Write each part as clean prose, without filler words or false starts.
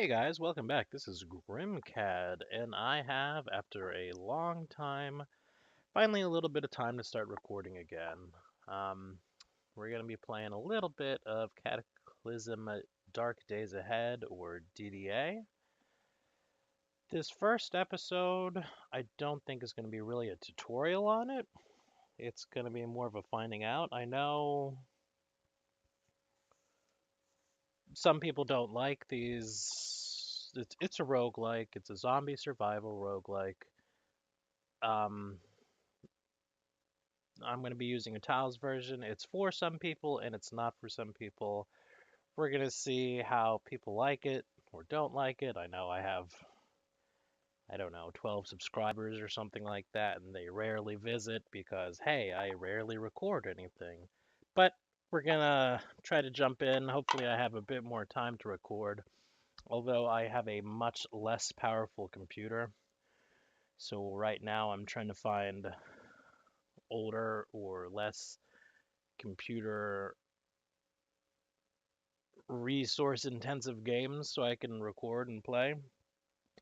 Hey guys, welcome back. This is Grimcad, and I have, after a long time, finally a little bit of time to start recording again. Um, we're going to be playing a little bit of Cataclysm Dark Days Ahead, or DDA. This first episode, I don't think is going to be really a tutorial on it. It's going to be more of a finding out. I know some people don't like these. It's a roguelike, it's a zombie survival roguelike. Um, I'm going to be using a Tiles version. It's for some people and it's not for some people. We're going to see how people like it or don't like it. I know I have, I don't know, 12 subscribers or something like that, and they rarely visit because, hey, I rarely record anything. But we're going to try to jump in. Hopefully, I have a bit more time to record, although I have a much less powerful computer. So right now, I'm trying to find older or less computer resource intensive games so I can record and play.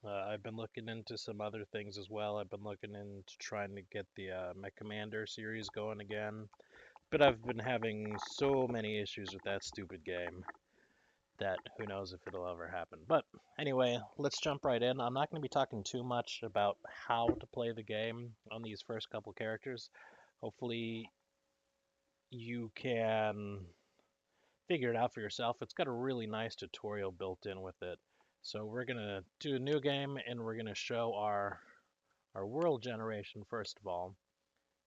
I've been looking into some other things as well. I've been looking into trying to get the Mech Commander series going again, but I've been having so many issues with that stupid game that who knows if it'll ever happen. But anyway, let's jump right in. I'm not going to be talking too much about how to play the game on these first couple characters. Hopefully, you can figure it out for yourself. It's got a really nice tutorial built in with it. So we're gonna do a new game and we're gonna show our world generation first of all.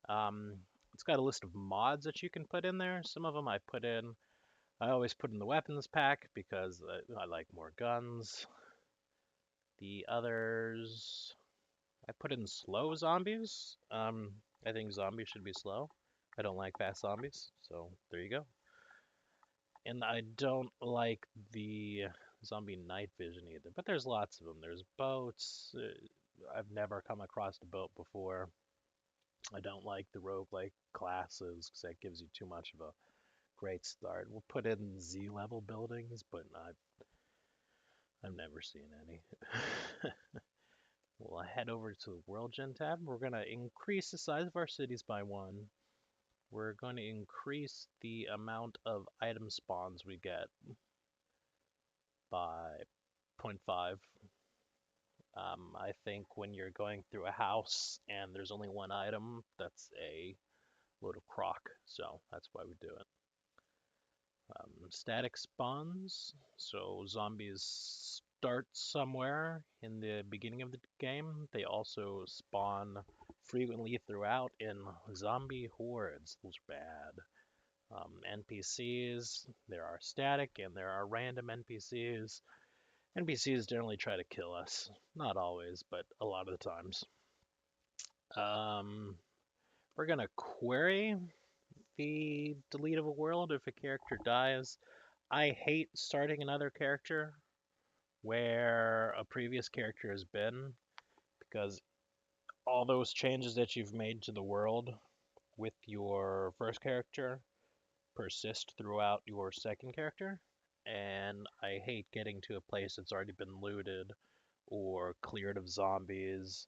Um, it's got a list of mods that you can put in there. Some of them I put in. I always put in the weapons pack because I like more guns. The others I put in slow zombies. I think zombies should be slow. I don't like fast zombies, so there you go. And I don't like the zombie night vision either, but there's lots of them. There's boats. I've never come across a boat before. I don't like the roguelike classes because that gives you too much of a great start. We'll put in Z level buildings, but I've never seen any. We'll head over to the World Gen tab. We're going to increase the size of our cities by 1. We're going to increase the amount of item spawns we get by zero point 0.5. I think when you're going through a house and there's only one item, that's a load of crock. So that's why we do it. Static spawns. So zombies start somewhere in the beginning of the game. They also spawn frequently throughout in zombie hordes. Those are bad. NPCs, there are static and there are random NPCs. NPCs generally try to kill us. Not always, but a lot of the times. Um, we're going to query the deletable world if a character dies. I hate starting another character where a previous character has been because all those changes that you've made to the world with your first character persist throughout your second character. And I hate getting to a place that's already been looted or cleared of zombies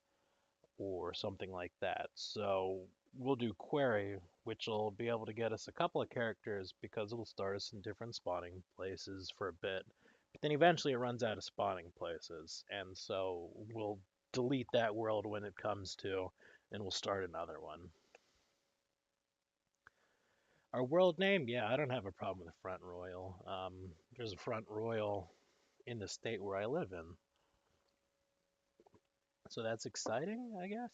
or something like that. So we'll do query, which will be able to get us a couple of characters because it'll start us in different spawning places for a bit. But then eventually it runs out of spawning places. And so we'll delete that world when it comes to, and we'll start another one. Our world name, yeah, I don't have a problem with Front Royal. There's a Front Royal in the state where I live in. So that's exciting, I guess.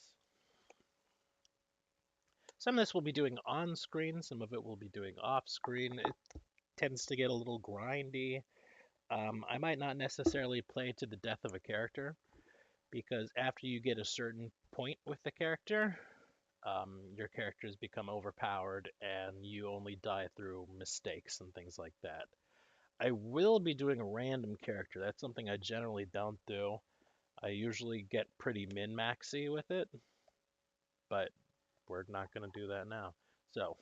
Some of this we'll be doing on screen, some of it we'll be doing off screen. It tends to get a little grindy. I might not necessarily play to the death of a character because after you get a certain point with the character, your characters become overpowered and you only die through mistakes and things like that. I will be doing a random character. That's something I generally don't do. I usually get pretty min-maxy with it, but we're not going to do that now. So,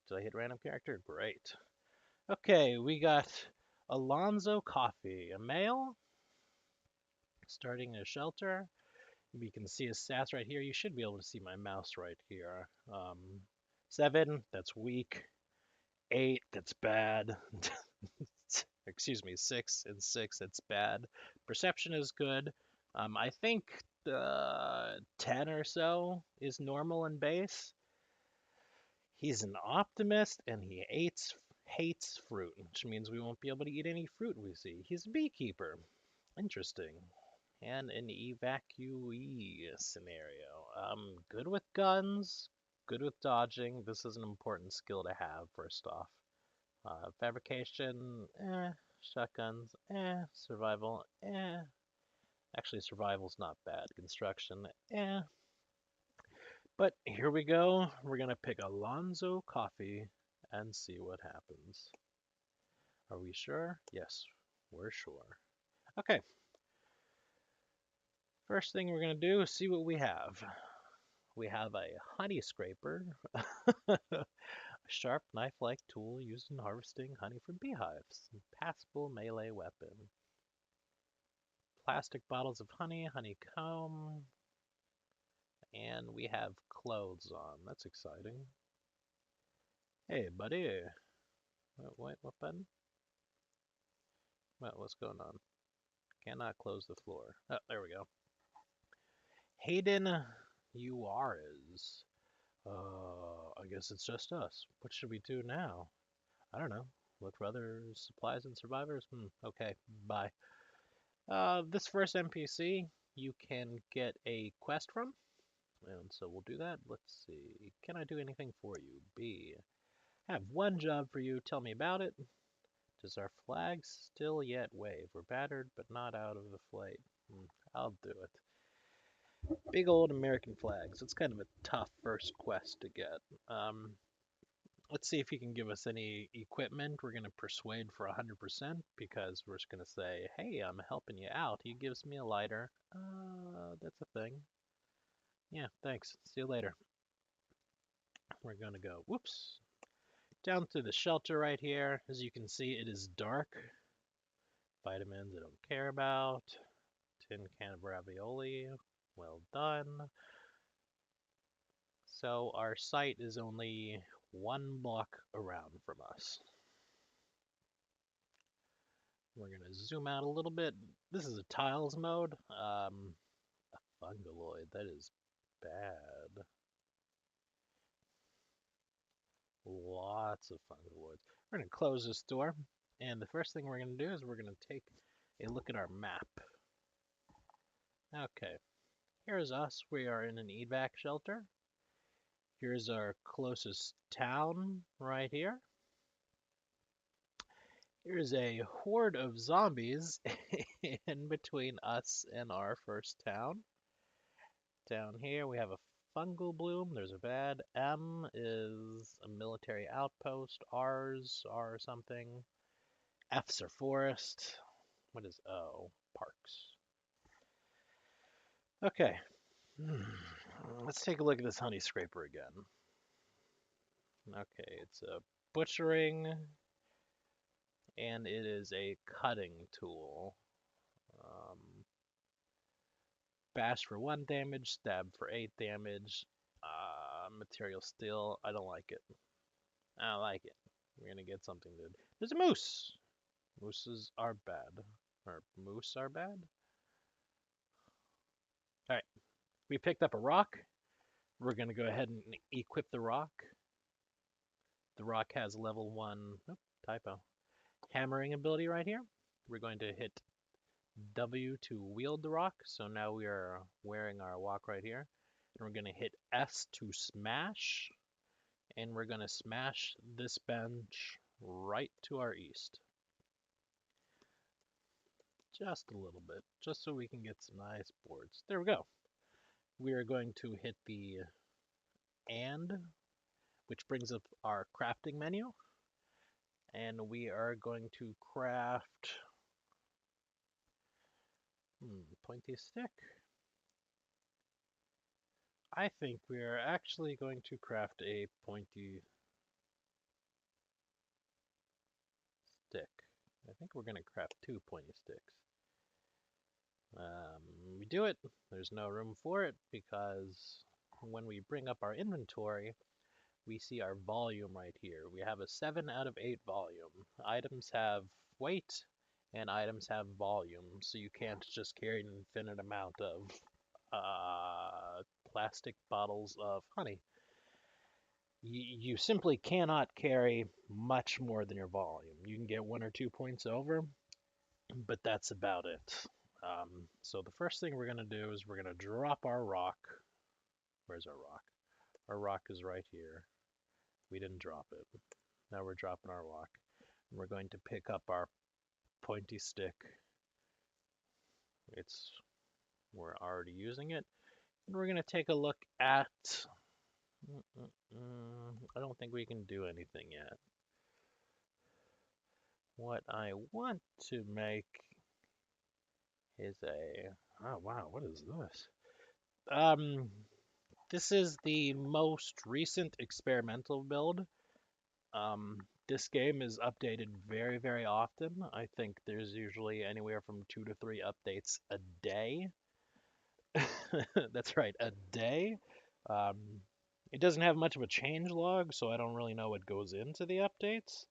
did I hit random character? Great. Okay, we got Alonzo Coffey, a male. Starting a shelter. We can see his stats right here. You should be able to see my mouse right here. 7, that's weak. 8, that's bad. Excuse me, 6 and 6, that's bad. Perception is good. I think 10 or so is normal and base. He's an optimist and he hates fruit, which means we won't be able to eat any fruit we see. He's a beekeeper. Interesting. And an evacuee scenario. Good with guns, good with dodging. This is an important skill to have, first off. Fabrication, shotguns, survival, Actually, survival's not bad. Construction, But here we go. We're gonna pick Alonzo Coffey and see what happens. Are we sure? Yes, we're sure. Okay. First thing we're gonna do is see what we have. We have a honey scraper, a sharp knife-like tool used in harvesting honey from beehives, passable melee weapon. Plastic bottles of honey, honeycomb, and we have clothes on. That's exciting. Hey, buddy. Wait, what button? What's going on? Cannot close the floor. Oh, there we go. Hayden Juarez. I guess it's just us. What should we do now? I don't know. Look for other supplies and survivors? Okay, bye. This first NPC you can get a quest from, and so we'll do that. Let's see. Can I do anything for you? B. I have one job for you. Tell me about it. Does our flag still yet wave? We're battered, but not out of the flight. I'll do it. Big old American flags. It's kind of a tough first quest to get. Let's see if he can give us any equipment. We're going to persuade for 100% because we're just going to say, hey, I'm helping you out. He gives me a lighter. That's a thing. Yeah, thanks. See you later. We're going to go, whoops, down to the shelter right here. As you can see, it is dark. Vitamins I don't care about. Tin can of ravioli. Well done. So our site is only 1 block around from us. We're going to zoom out a little bit. This is a tiles mode. A fungaloid. That is bad. Lots of fungaloids. We're going to close this door. And the first thing we're going to do is we're going to take a look at our map. Okay. Here's us. We are in an evac shelter. Here's our closest town right here. Here's a horde of zombies in between us and our first town. Down here we have a fungal bloom. There's a bad. M is a military outpost. R's are something. F's are forest. What is O? Parks. Okay. Let's take a look at this honey scraper again. Okay, it's a butchering, and it is a cutting tool. Bash for 1 damage, stab for 8 damage. Material steel, I don't like it. I don't like it. We're gonna get something good. There's a moose! Mooses are bad. Or moose are bad? Alright, we picked up a rock. We're gonna go ahead and equip the rock. The rock has level 1, typo, hammering ability right here. We're going to hit W to wield the rock. So now we are wearing our walk right here. And we're going to hit S to smash. And we're going to smash this bench right to our east. Just a little bit, just so we can get some nice boards. There we go. We are going to hit the and, which brings up our crafting menu. And we are going to craft pointy stick. I think we are actually going to craft a pointy stick. I think we're going to craft 2 pointy sticks. We do it. There's no room for it because when we bring up our inventory, we see our volume right here. We have a 7 out of 8 volume. Items have weight and items have volume, so you can't just carry an infinite amount of plastic bottles of honey. You simply cannot carry much more than your volume. You can get 1 or 2 points over, but that's about it. So the first thing we're going to do is we're going to drop our rock. Where's our rock? Our rock is right here. We didn't drop it. Now we're dropping our rock. And we're going to pick up our pointy stick. We're already using it. And we're going to take a look at... I don't think we can do anything yet. What I want to make is a... Oh, wow, what is this? This is the most recent experimental build. This game is updated very, very often. I think there's usually anywhere from 2 to 3 updates a day. That's right, a day. It doesn't have much of a change log, so I don't really know what goes into the updates.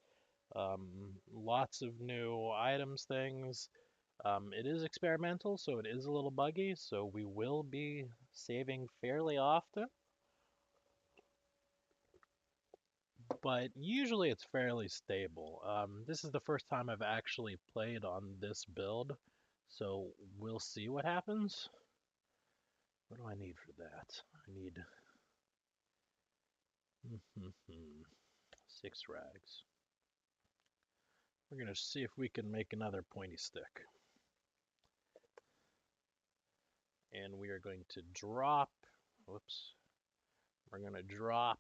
Lots of new items, things. It is experimental, so it is a little buggy, so we will be saving fairly often. But usually it's fairly stable. This is the first time I've actually played on this build, so we'll see what happens. What do I need for that? I need 6 rags. We're gonna see if we can make another pointy stick. And we are going to drop, whoops, we're gonna drop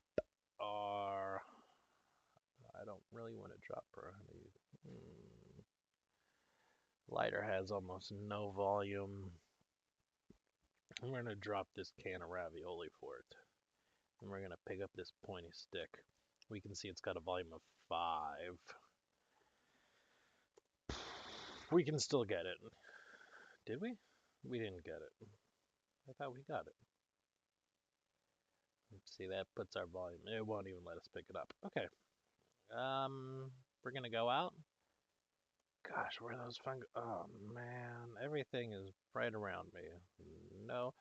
our, I don't really want to drop our honey. Lighter has almost no volume. I'm going to drop this can of ravioli for it. And we're going to pick up this pointy stick. We can see it's got a volume of 5. We can still get it. Did we? We didn't get it. I thought we got it. Let's see, that puts our volume. It won't even let us pick it up. Okay. We're going to go out. Gosh, where are those fungi? Oh, man. Everything is right around me. No.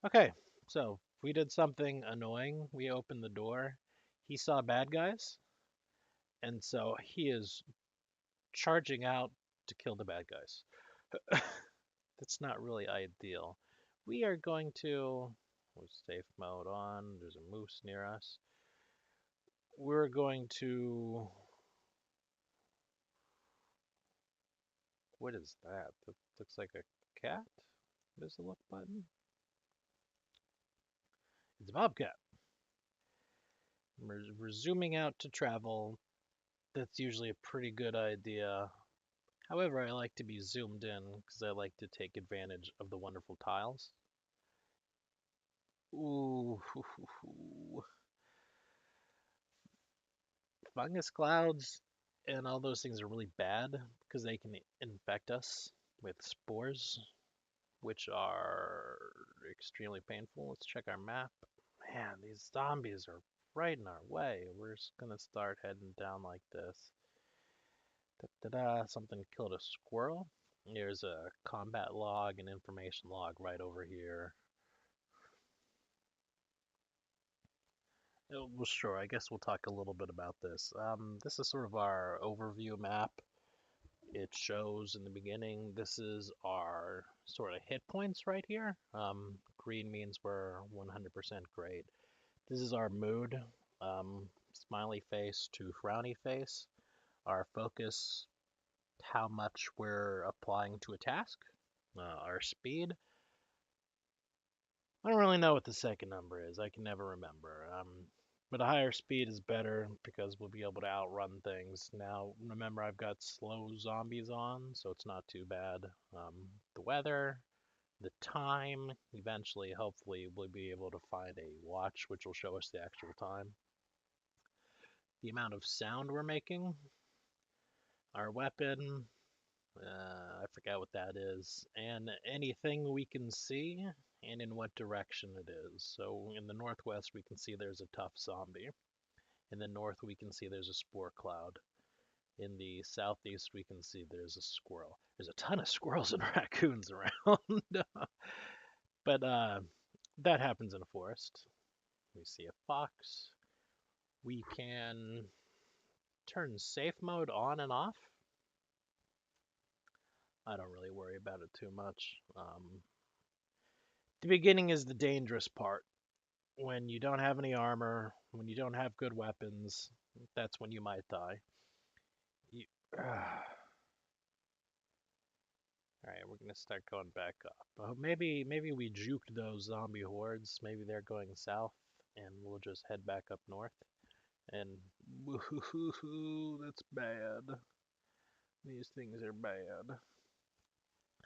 Okay, so we did something annoying. We opened the door. He saw bad guys. And so he is charging out to kill the bad guys. That's not really ideal. We are going to... safe mode on. There's a moose near us. We're going to... What is that? That looks like a cat? There's a look button. It's a bobcat. We're zooming out to travel. That's usually a pretty good idea. However, I like to be zoomed in because I like to take advantage of the wonderful tiles. Ooh. Fungus clouds and all those things are really bad because they can infect us with spores, which are extremely painful. Let's check our map. Man, these zombies are right in our way. We're just gonna start heading down like this. Something killed a squirrel. There's a combat log and information log right over here. Well, sure, I guess we'll talk a little bit about this. This is sort of our overview map. It shows in the beginning, this is our sort of hit points right here. Green means we're 100% great. This is our mood, smiley face to frowny face. Our focus, how much we're applying to a task. Our speed. I don't really know what the second number is. I can never remember. But a higher speed is better because we'll be able to outrun things. Now, remember, I've got slow zombies on, so it's not too bad. The weather, the time. Eventually, hopefully, we'll be able to find a watch which will show us the actual time. The amount of sound we're making. Our weapon. I forget what that is. And anything we can see and in what direction it is. So in the northwest, we can see there's a tough zombie. In the north, we can see there's a spore cloud. In the southeast, we can see there's a squirrel. There's a ton of squirrels and raccoons around. But that happens in a forest. We see a fox. We can turn safe mode on and off. I don't really worry about it too much. The beginning is the dangerous part. When you don't have any armor, when you don't have good weapons, that's when you might die. You, Alright, we're gonna start going back up. Maybe we juked those zombie hordes. Maybe they're going south, and we'll just head back up north. And woohoo, that's bad. These things are bad.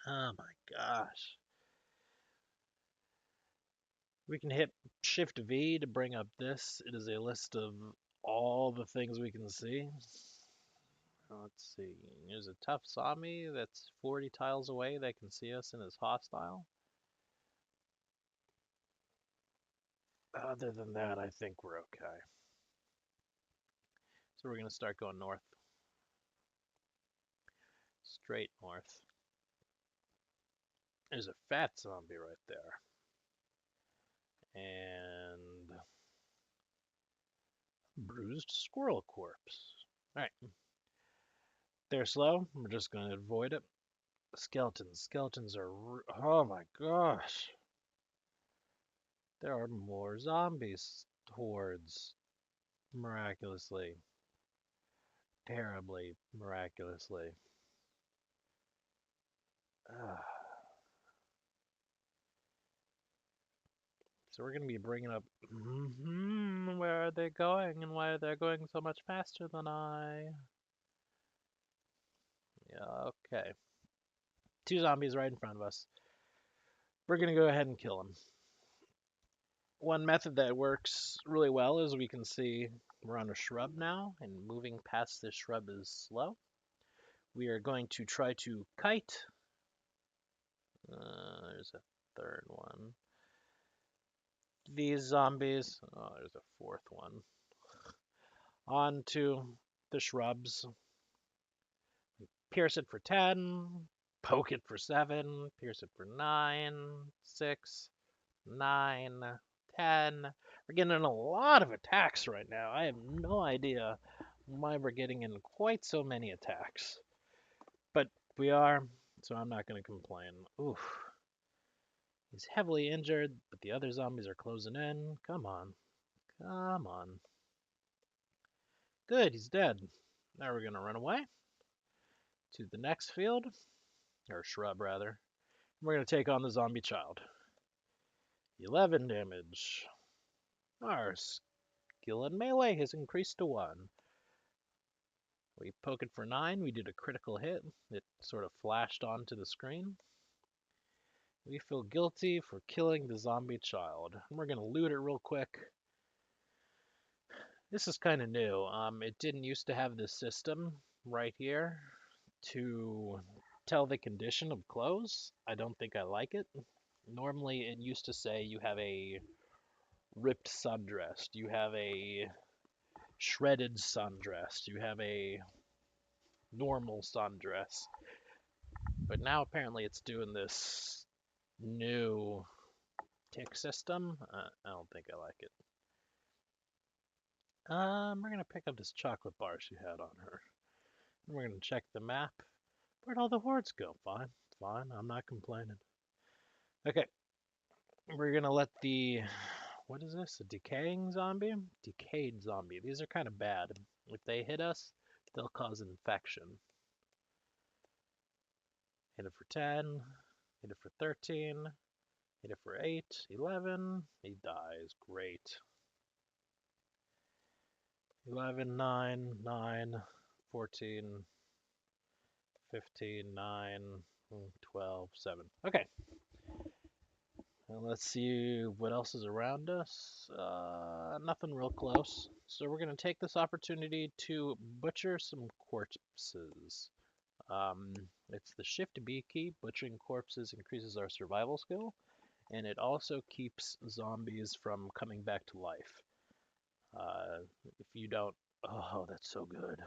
Oh my gosh. We can hit Shift V to bring up this. It is a list of all the things we can see. Let's see. There's a tough zombie that's 40 tiles away that can see us and is hostile. Other than that, I think we're okay. So we're going to start going north. Straight north. There's a fat zombie right there. And bruised squirrel corpse. Alright. They're slow. We're just going to avoid it. Skeletons. Skeletons are... Oh my gosh. There are more zombies hordes. Miraculously. Terribly miraculously. So we're going to be bringing up... where are they going and why are they going so much faster than I? Yeah, okay. 2 zombies right in front of us. We're going to go ahead and kill them. One method that works really well is we can see we're on a shrub now, and moving past this shrub is slow. We are going to try to kite. There's a third one. These zombies. Oh, there's a 4th one. Onto the shrubs. Pierce it for 10. Poke it for 7. Pierce it for 9. 6. 9. 10. We're getting in a lot of attacks right now. I have no idea why we're getting in quite so many attacks. But we are, so I'm not going to complain. Oof. He's heavily injured, but the other zombies are closing in. Come on. Come on. Good, he's dead. Now we're going to run away to the next field, or shrub rather. We're going to take on the zombie child. 11 damage. Our skill in melee has increased to 1. We poke it for 9. We did a critical hit. It sort of flashed onto the screen. We feel guilty for killing the zombie child. We're going to loot it real quick. This is kind of new. It didn't used to have this system right here to tell the condition of clothes. I don't think I like it. Normally it used to say you have a ripped sundress, you have a shredded sundress, you have a normal sundress. But now apparently it's doing this new tick system. I don't think I like it. We're gonna pick up this chocolate bar she had on her. And we're gonna check the map. Where'd all the hordes go? Fine, fine, I'm not complaining. Okay, we're gonna let the, what is this, a decaying zombie? Decayed zombie. These are kind of bad. If they hit us, they'll cause infection. Hit it for 10, hit it for 13, hit it for 8, 11, he dies, great. 11, 9, 9, 14, 15, 9, 12, 7. Okay. And let's see what else is around us. Nothing real close. So we're going to take this opportunity to butcher some corpses. Um, it's the Shift B key. Butchering corpses increases our survival skill, and it also keeps zombies from coming back to life. If you don't, oh, that's so good.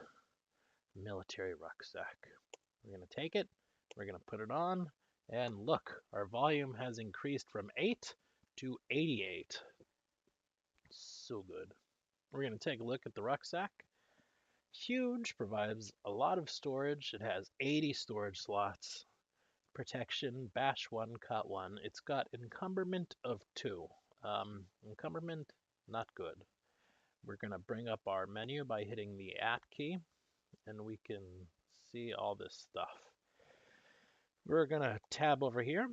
Military rucksack. We're gonna take it. We're gonna put it on, and look, our volume has increased from 8 to 88. So good. We're gonna take a look at the rucksack. Huge, provides a lot of storage. It has 80 storage slots. Protection, bash 1, cut 1. It's got encumberment of 2. Encumberment, not good. We're going to bring up our menu by hitting the at key, and we can see all this stuff. We're going to tab over here,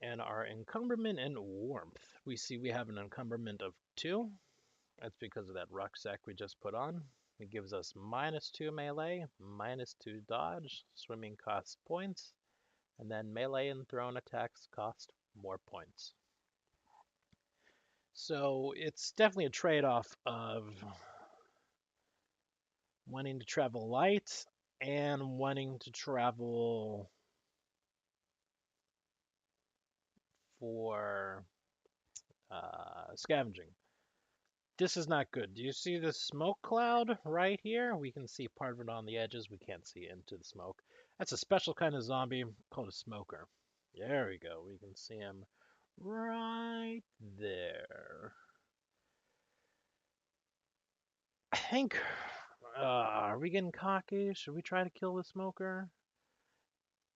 and our encumberment and warmth. We see we have an encumberment of 2. That's because of that rucksack we just put on. It gives us -2 melee, -2 dodge, swimming costs points, and then melee and thrown attacks cost more points. So it's definitely a trade-off of wanting to travel light and wanting to travel for scavenging. This is not good. Do you see the smoke cloud right here? We can see part of it on the edges. We can't see into the smoke. That's a special kind of zombie called a smoker. There we go. We can see him right there. I think, are we getting cocky? Should we try to kill the smoker?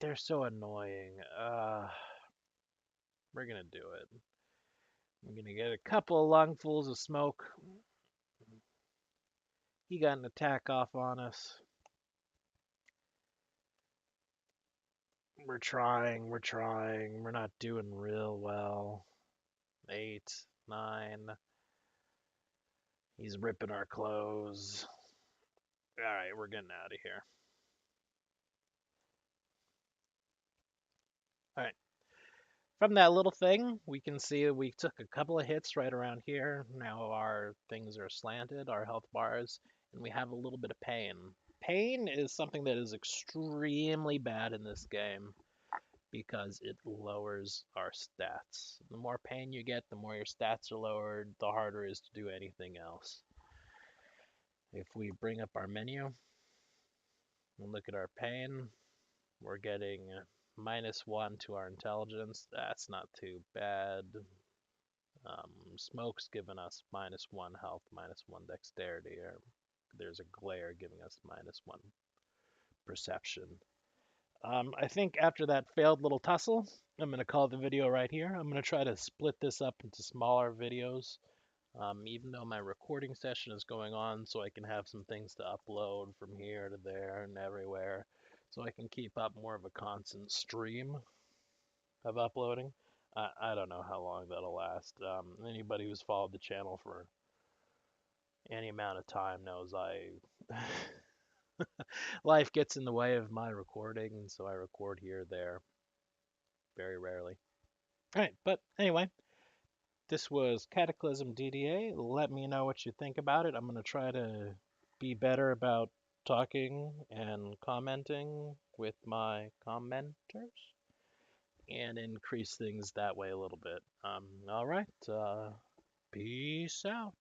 They're so annoying. We're gonna do it. I'm gonna get a couple of lungfuls of smoke. He got an attack off on us. We're trying. We're not doing real well. 8, 9. He's ripping our clothes. Alright, we're getting out of here. Alright. From that little thing, we can see we took a couple of hits right around here. Now our things are slanted, our health bars, and we have a little bit of pain. Pain is something that is extremely bad in this game because it lowers our stats. The more pain you get, the more your stats are lowered, the harder it is to do anything else. If we bring up our menu and look at our pain, we're getting -1 to our intelligence. That's not too bad. Smoke's giving us -1 health, -1 dexterity. There's a glare giving us -1 perception. I think after that failed little tussle, I'm going to call the video right here. I'm going to try to split this up into smaller videos, even though my recording session is going on, so I can have some things to upload from here to there and everywhere, so I can keep up more of a constant stream of uploading. I don't know how long that'll last. Anybody who's followed the channel for any amount of time knows life gets in the way of my recording, so I record here or there, very rarely. Alright, but anyway, this was Cataclysm DDA. Let me know what you think about it. I'm going to try to be better about talking and commenting with my commenters and increase things that way a little bit. Alright, peace out.